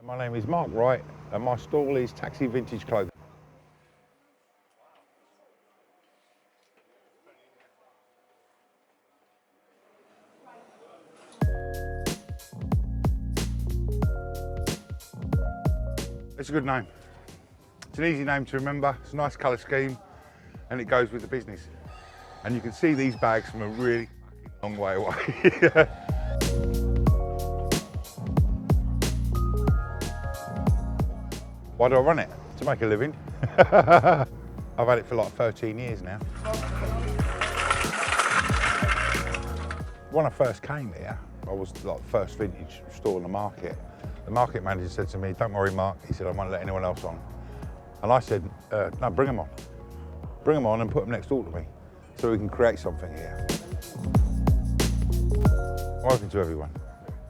My name is Mark Wright and my stall is Taxi Vintage Clothing. It's a good name. It's an easy name to remember, it's a nice colour scheme and it goes with the business. And you can see these bags from a really long way away. Why do I run it? To make a living. I've had it for like 13 years now. When I first came here, I was like the first vintage store in the market. The market manager said to me, "Don't worry, Mark," he said, "I won't let anyone else on." And I said, "No, bring them on. Bring them on and put them next door to me so we can create something here." I'm open to everyone.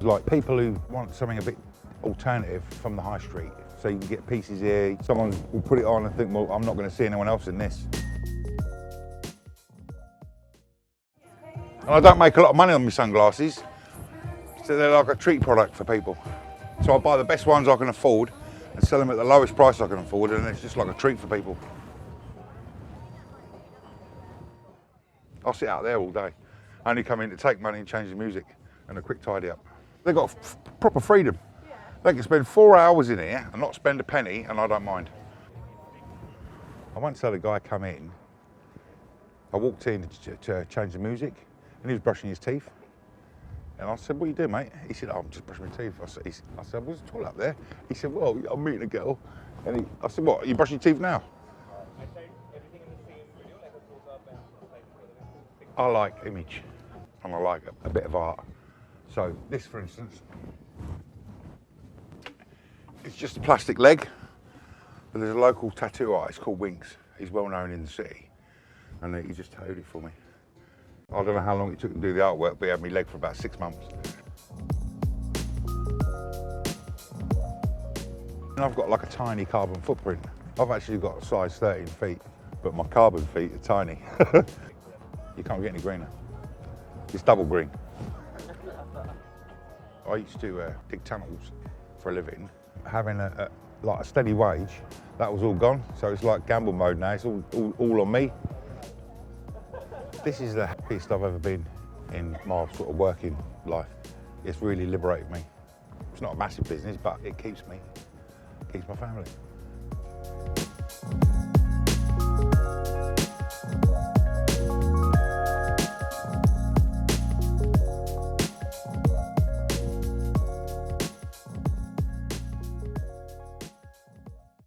Like people who want something a bit alternative from the high street. So you can get pieces here, someone will put it on and think, well, I'm not going to see anyone else in this. And I don't make a lot of money on my sunglasses, so they're like a treat product for people. So I buy the best ones I can afford and sell them at the lowest price I can afford, and it's just like a treat for people. I'll sit out there all day. I only come in to take money and change the music and a quick tidy up. They've got proper freedom. They can spend 4 hours in here and not spend a penny, and I don't mind. I once had a guy come in. I walked in to change the music, and he was brushing his teeth. And I said, "What are you doing, mate?" He said, "Oh, I'm just brushing my teeth." I said, "What's the toilet up there?" He said, "Well, I'm meeting a girl." And I said, "What, are you brushing your teeth now?" I like image, and I like a bit of art. So this, for instance, it's just a plastic leg, but there's a local tattoo artist called Winks. He's well known in the city, and he just tattooed it for me. I don't know how long it took to do the artwork, but he had me leg for about 6 months. And I've got like a tiny carbon footprint. I've actually got a size 13 feet, but my carbon feet are tiny. You can't get any greener. It's double green. I used to dig tunnels for a living. Having a steady wage, that was all gone. So it's like gamble mode now, it's all on me. This is the happiest I've ever been in my sort of working life. It's really liberated me. It's not a massive business, but it keeps my family.